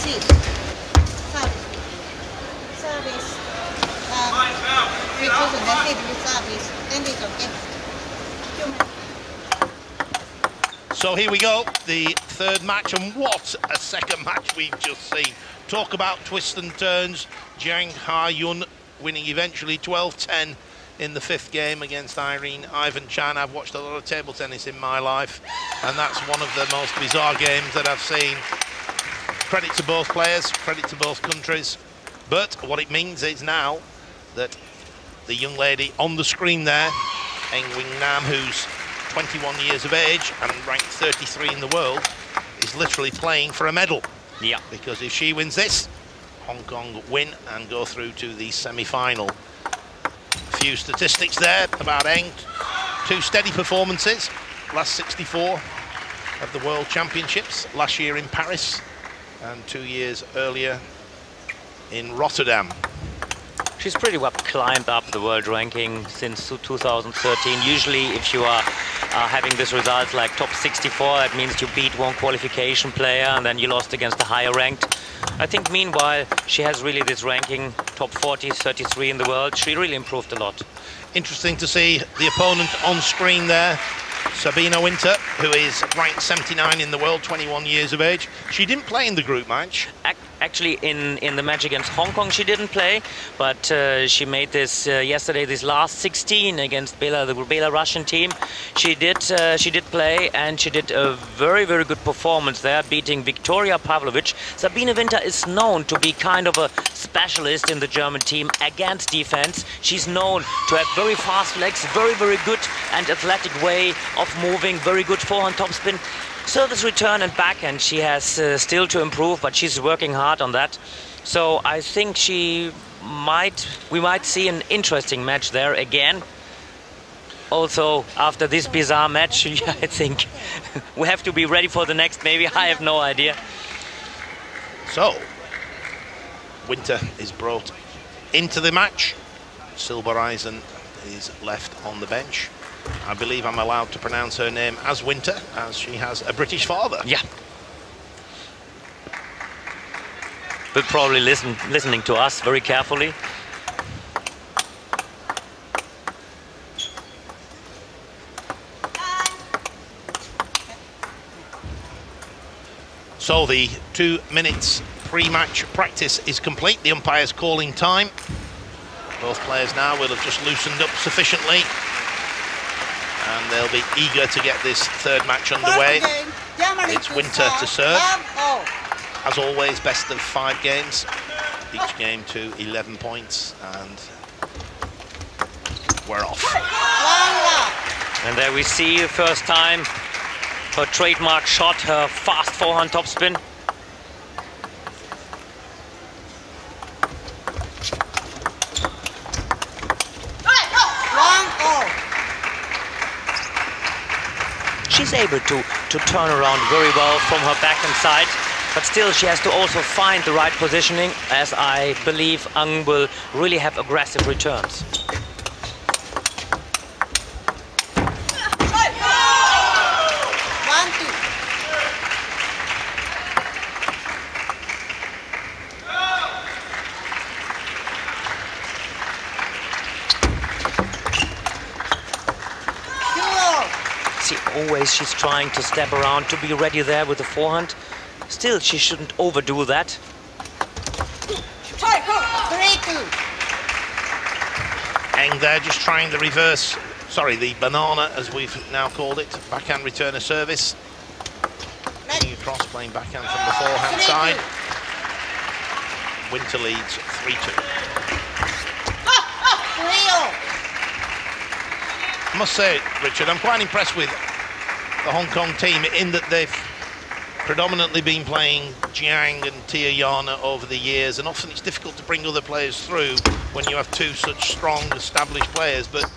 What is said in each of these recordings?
Service. Service. Service. Then it's okay. So here we go, the third match, and what a second match we've just seen. Talk about twists and turns. Jiang Ha-yun winning eventually 12-10 in the fifth game against Irene Ivan Chan. I've watched a lot of table tennis in my life, and that's one of the most bizarre games that I've seen. Credit to both players, credit to both countries. But what it means is now that the young lady on the screen there, NG윙남, who's 21 years of age and ranked 33 in the world, is literally playing for a medal. Yeah. Because if she wins this, Hong Kong win and go through to the semi-final. A few statistics there about Eng. 2 steady performances. Last 64 of the World Championships. Last year in Paris and 2 years earlier in Rotterdam. She's pretty well climbed up the world ranking since 2013. Usually if you are having this results like top 64, that means you beat one qualification player and then you lost against the higher ranked. I think meanwhile she has really this ranking, top 40, 33 in the world. She really improved a lot. Interesting to see the opponent on screen there, Sabina Winter, who is ranked 79 in the world, 21 years of age. She didn't play in the group match. Actually, in the match against Hong Kong, she didn't play, but she made this yesterday, this last 16 against the Belarusian team. She did play, and she did a very, very good performance there, beating Victoria Pavlovic. Sabine Winter is known to be kind of a specialist in the German team against defense. She's known to have very fast legs, very, very good and athletic way of moving, very good forehand topspin. Service return and backhand, she has still to improve, but she's working hard on that. So I think we might see an interesting match there again. Also, after this bizarre match, I think we have to be ready for the next, maybe. I have no idea. So, Winter is brought into the match. Silbereisen is left on the bench. I believe I'm allowed to pronounce her name as Winter, as she has a British father. Yeah. Will probably listening to us very carefully. So the 2 minutes pre-match practice is complete. The umpire's calling time. Both players now will have just loosened up sufficiently, and they'll be eager to get this third match underway. It's Winter to serve. As always, best of 5 games. Each game to 11 points, and we're off. And there we see the first time her trademark shot, her fast forehand topspin. She's able to turn around very well from her backhand side, but still she has to also find the right positioning, as I believe Ang will really have aggressive returns. See, always she's trying to step around to be ready there with the forehand. Still, she shouldn't overdo that. Eng there just trying the reverse, sorry, the banana as we've now called it. Backhand return of service. Coming across, playing backhand from the forehand side. Winter leads 3-2. I must say, Richard, I'm quite impressed with the Hong Kong team in that they've predominantly been playing Jiang and Tia Yana over the years, and often it's difficult to bring other players through when you have 2 such strong established players. But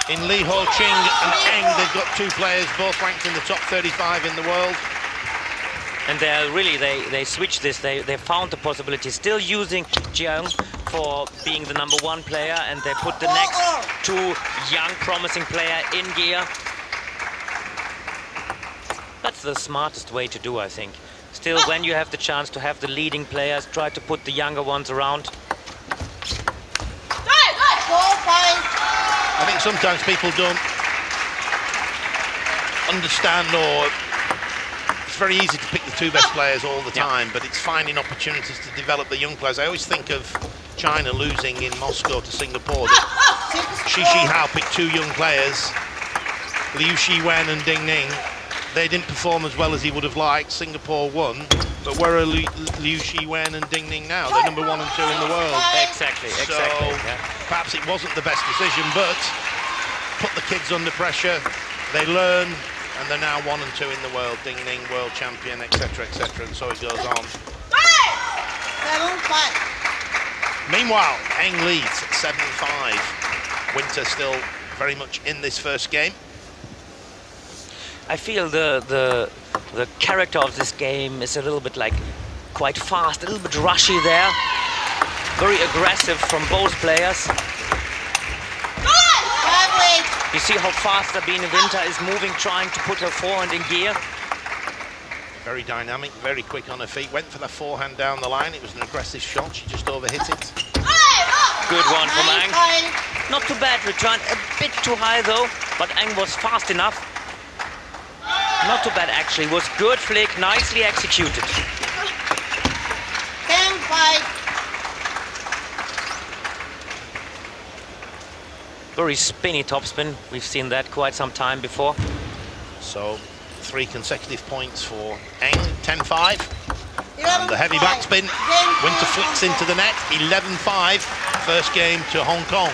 in Li Ho Ching and Eng, they've got 2 players both ranked in the top 35 in the world. And they're really, they switched this, they found the possibility, still using Jiang for being the #1 player, and they put the next 2 young promising player in gear. That's the smartest way to do, I think. Still, when you have the chance to have the leading players, try to put the younger ones around. 4-5. I think sometimes people don't understand, or it's very easy to pick the two best players all the time, but it's finding opportunities to develop the young players. I always think of China losing in Moscow to Singapore. Xi Hao picked two young players, Liu Shiwen and Ding Ning. They didn't perform as well as he would have liked. Singapore won, but where are Liu Shiwen and Ding Ning now? They're number 1 and 2 in the world. Exactly. So perhaps it wasn't the best decision, but put the kids under pressure. They learn, and they're now 1 and 2 in the world. Ding Ning, world champion, etc., etc., and so it goes on. 7-5. Meanwhile, Eng leads 7-5. Winter still very much in this first game. I feel the character of this game is a little bit like quite fast, a little bit rushy there. Very aggressive from both players. You see how fast Sabine Winter is moving, trying to put her forehand in gear. Very dynamic, very quick on her feet. Went for the forehand down the line. It was an aggressive shot. She just overhit it. Good one from Eng. Not too bad return, a bit too high though, but Eng was fast enough. Not too bad actually, was good flick, nicely executed. 10-5. Very spinny topspin, we've seen that quite some time before. So 3 consecutive points for Eng, 10-5. And the heavy backspin, Winter flicks into the net, 11-5. First game to Hong Kong.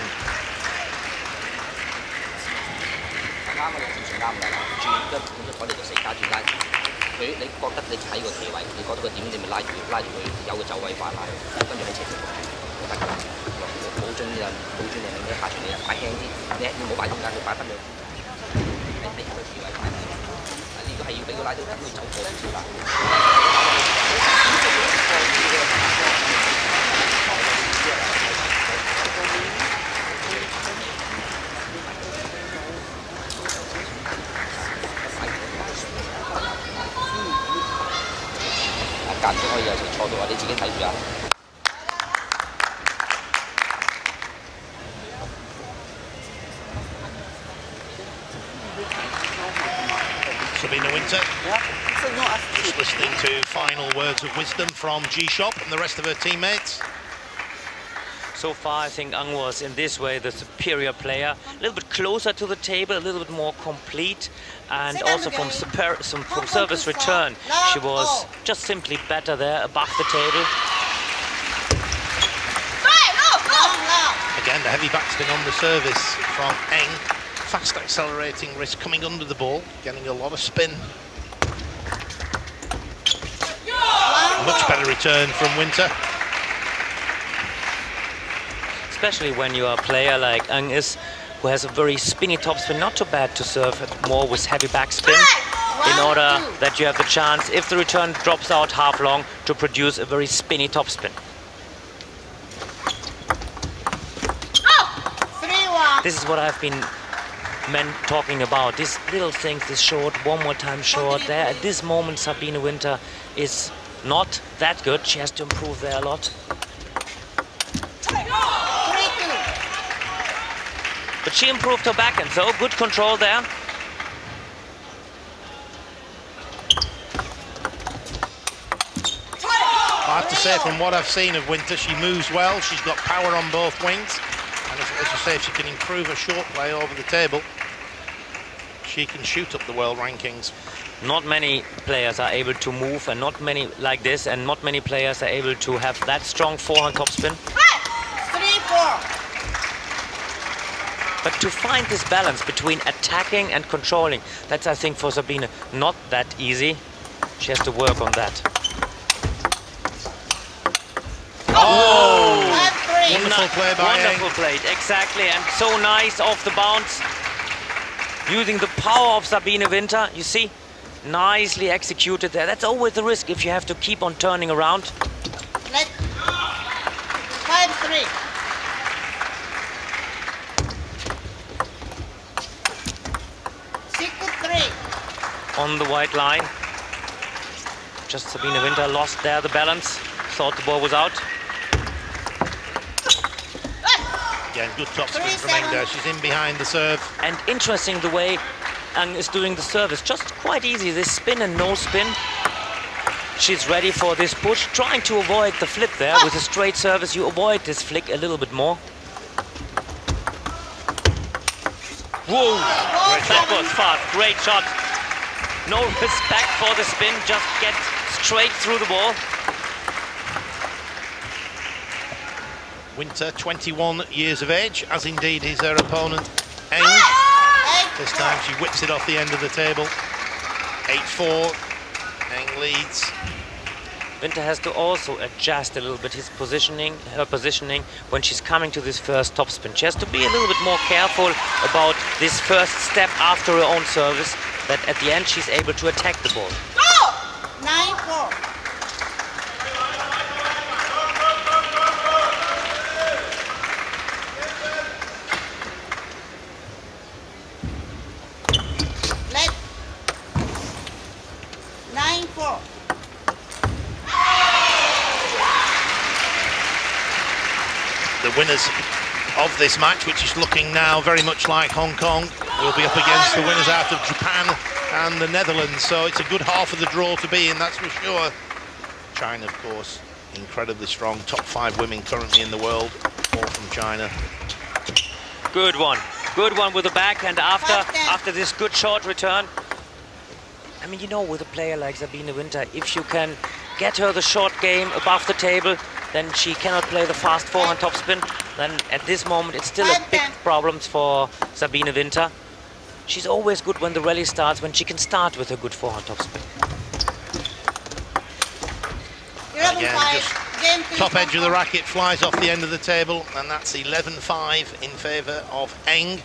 Sabine Winter, just listening to final words of wisdom from G-Shop and the rest of her teammates. So far I think Eng was in this way the superior player, a little bit closer to the table, a little bit more complete, and also from service return she was just simply better there above the table. Again, the heavy backspin on the service from Eng. Fast accelerating wrist coming under the ball, getting a lot of spin. Much better return from Winter. Especially when you are a player like Eng is, who has a very spinny topspin, not too bad to serve it more with heavy backspin, in order that you have the chance, if the return drops out half long, to produce a very spinny topspin. This is what I've been talking about. These little things, this short, one more time short. There, at this moment, Sabine Winter is not that good. She has to improve there a lot. But she improved her backhand, so good control there. I have to say, from what I've seen of Winter, she moves well. She's got power on both wings. And as you say, if she can improve her short play over the table, she can shoot up the world rankings. Not many players are able to move, and not many like this, and not many players are able to have that strong forehand topspin. 3-4. But to find this balance between attacking and controlling, that's, I think, for Sabine not that easy. She has to work on that. Oh! Wonderful play by Wonderful play, exactly, and so nice off the bounce. Using the power of Sabine Winter, you see, nicely executed there. That's always the risk if you have to keep on turning around. 5-3. On the white line. Just Sabine Winter lost there the balance, thought the ball was out. Again, good topspin from Eng there. She's in behind the serve. And interesting the way Eng is doing the service. Just quite easy, this spin and no spin. She's ready for this push, trying to avoid the flip there. With a straight service, you avoid this flick a little bit more. Whoa, that was fast, great shot. No respect for the spin, just get straight through the ball. Winter, 21 years of age, as indeed is her opponent, Eng. This time she whips it off the end of the table. 8-4, Eng leads. Winter has to also adjust a little bit her positioning when she's coming to this first topspin. She has to be a little bit more careful about this first step after her own service, that at the end she's able to attack the ball. 9-4. Let 9-4. The winners of this match, which is looking now very much like Hong Kong, will be up against the winners out of Japan and the Netherlands. So it's a good half of the draw to be in, that's for sure. China, of course, incredibly strong. Top 5 women currently in the world, all from China. Good one with the backhand after this good short return. I mean, you know, with a player like Sabine Winter, if you can get her the short game above the table, then she cannot play the fast forehand topspin. Then at this moment it's still a big problem for Sabine Winter. She's always good when the rally starts, when she can start with a good forehand topspin. Again, just top edge of the racket flies off the end of the table, and that's 11-5 in favour of Eng,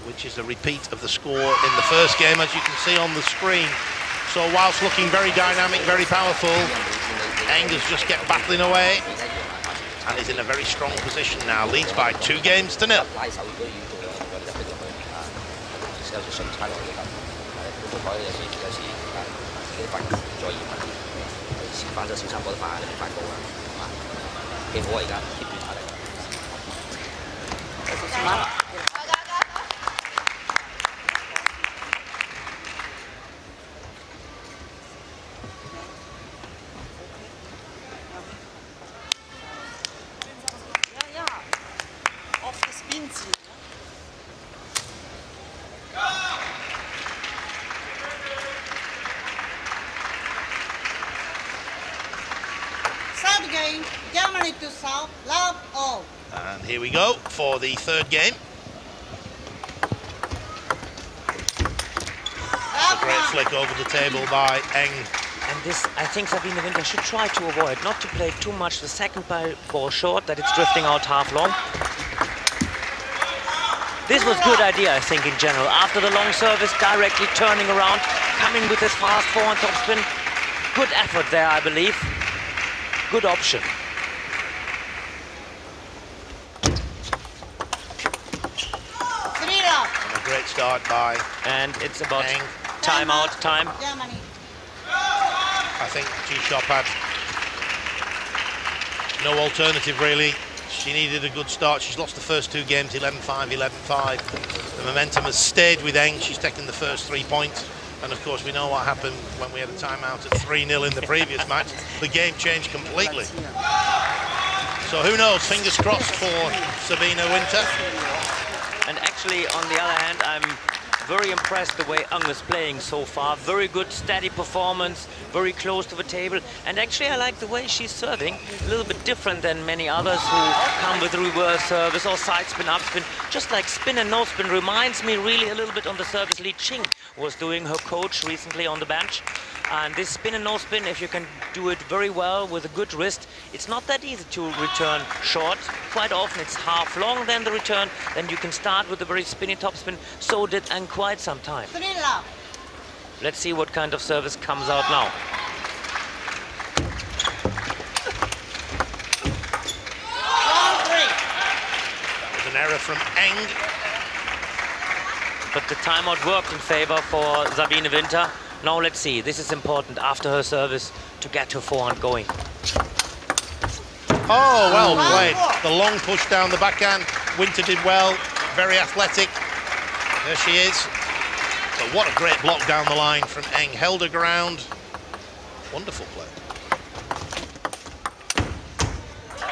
which is a repeat of the score in the first game, as you can see on the screen. So whilst looking very dynamic, very powerful, Eng has just kept battling away and is in a very strong position now, leads by 2 games to 0. Third game, Germany to South, love all. And here we go for the third game. A great flick over the table by Eng. And this, I think Sabine Winter should try to avoid, not to play too much the second ball short, that it's drifting out half long. This was good idea, I think, in general. After the long service, directly turning around, coming with his fast forehand topspin. Good effort there, I believe. Good option. And a great start by And it's about Eng. timeout time. Germany. I think G-Shop had no alternative really. She needed a good start. She's lost the first 2 games, 11-5, 11-5. The momentum has stayed with Eng. She's taken the first 3 points. And of course, we know what happened when we had a timeout at 3-0 in the previous match. The game changed completely. So who knows? Fingers crossed for Sabine Winter. And actually, on the other hand, I'm very impressed the way Eng is playing so far. Very good, steady performance, very close to the table. And actually, I like the way she's serving. A little bit different than many others who come with reverse service or side spin, up spin. Just like spin and no spin reminds me really a little bit on the service Li Qing was doing, her coach recently on the bench. And this spin and no spin, if you can do it very well with a good wrist, it's not that easy to return short. Quite often it's half long then the return, then you can start with a very spinny topspin. So did Eng quite some time. 3-love. Let's see what kind of service comes out now. There's an error from Eng. But the timeout worked in favor for Sabine Winter. Now let's see, this is important after her service to get her forehand going. Oh, well played. The long push down the backhand. Winter did well, very athletic. There she is. So what a great block down the line from Eng. Held her ground. Wonderful play. 4-2.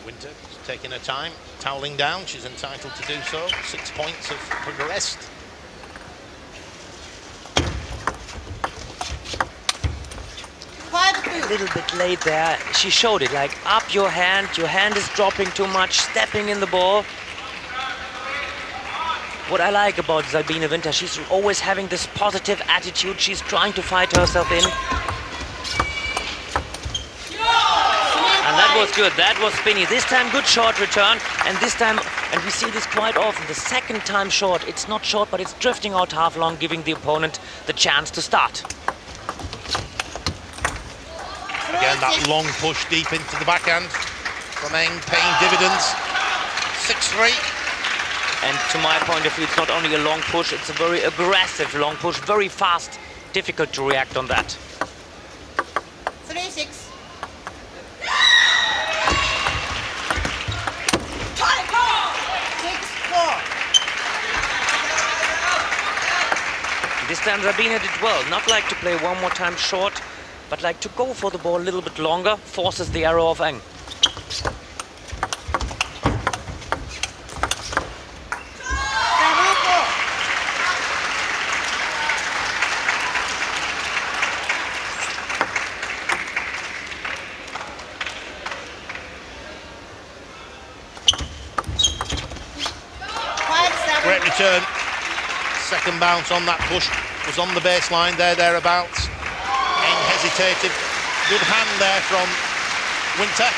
Winter is taking her time, toweling down. She's entitled to do so. 6 points have progressed. A little bit late there. She showed it, like up your hand is dropping too much, stepping in the ball. What I like about Sabine Winter, she's always having this positive attitude. She's trying to fight herself in. And that was good, that was spinny. This time good short return, and this time, and we see this quite often, the second time short, it's not short, but it's drifting out half long, giving the opponent the chance to start. Again, that long push deep into the backhand from Eng, paying dividends. 6-3. And to my point of view, it's not only a long push, it's a very aggressive long push, very fast, difficult to react on that. 3-6. 6-4. This time Sabine did well, not like to play one more time short, but like to go for the ball a little bit longer, forces the arrow of Eng. Great return. Second bounce on that push was on the baseline, thereabouts. Eng hesitated. Good hand there from Winter.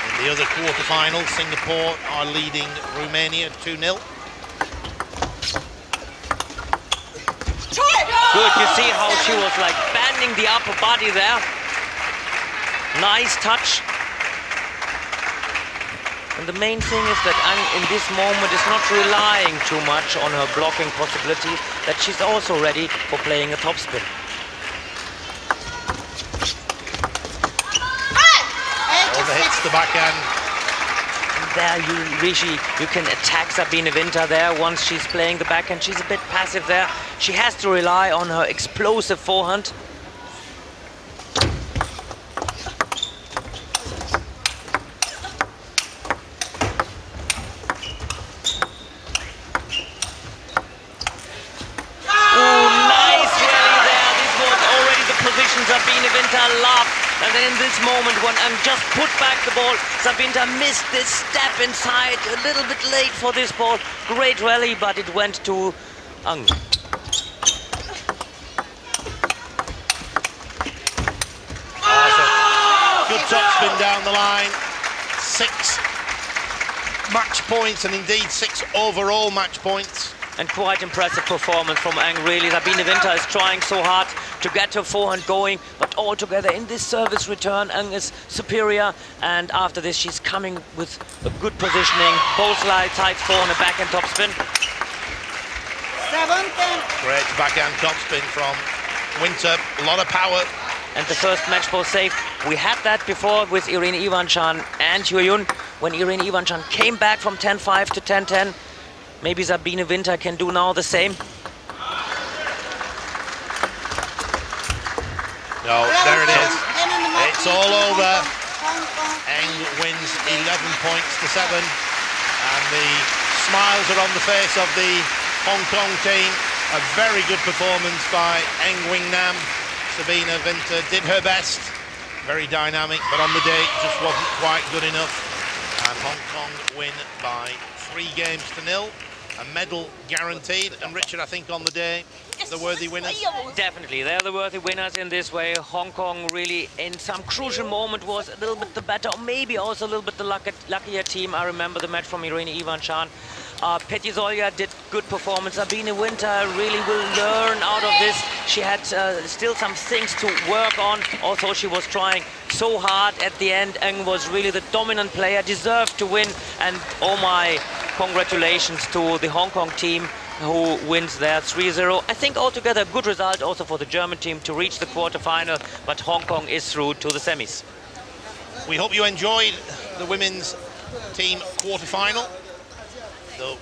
In the other quarter-final, Singapore are leading Romania 2-0. Good, you see how she was like bending the upper body there. Nice touch. And the main thing is that Eng in this moment is not relying too much on her blocking possibility, that she's also ready for playing a topspin. Overhits the backhand. And there you can attack Sabine Winter there once she's playing the backhand. She's a bit passive there. She has to rely on her explosive forehand. Sabine Winter loved, and then in this moment when Eng just put back the ball, Sabine missed this step inside, a little bit late for this ball. Great rally, but it went to Eng. Good topspin down the line. 6 match points, and indeed 6 overall match points. And quite impressive performance from Eng, really. Sabine Winter is trying so hard to get her forehand going, but altogether in this service return, Eng is superior. And after this, she's coming with a good positioning. Both sides forehand and backhand topspin. 7-10. Great backhand topspin from Winter. A lot of power. And the first match ball saved. We had that before with Irene Ivanchan and Hyun. When Irene Ivanchan came back from 10-5 to 10-10. Maybe Sabine Winter can do now the same. No, there it is. It's all over. Eng wins 11 points to 7. And the smiles are on the face of the Hong Kong team. A very good performance by NG윙남. Sabine Winter did her best. Very dynamic, but on the day it just wasn't quite good enough. And Hong Kong win by 3 games to 0. A medal guaranteed. And Richard, I think on the day, the worthy winners? Definitely, they're the worthy winners in this way. Hong Kong really, in some crucial moment, was a little bit the better, or maybe also a little bit the luckier team. I remember the match from Irene Ivanchan. Petty Zolja did good performance. Sabine Winter really will learn out of this. She had still some things to work on. Also, she was trying so hard at the end and was really the dominant player, deserved to win. And oh my, congratulations to the Hong Kong team who wins there 3-0. I think altogether a good result also for the German team to reach the quarterfinal, but Hong Kong is through to the semis. We hope you enjoyed the women's team quarterfinal.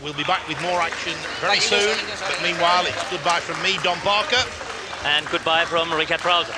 We'll be back with more action very soon, but meanwhile it's goodbye from me, Don Parker. And goodbye from Richard Browser.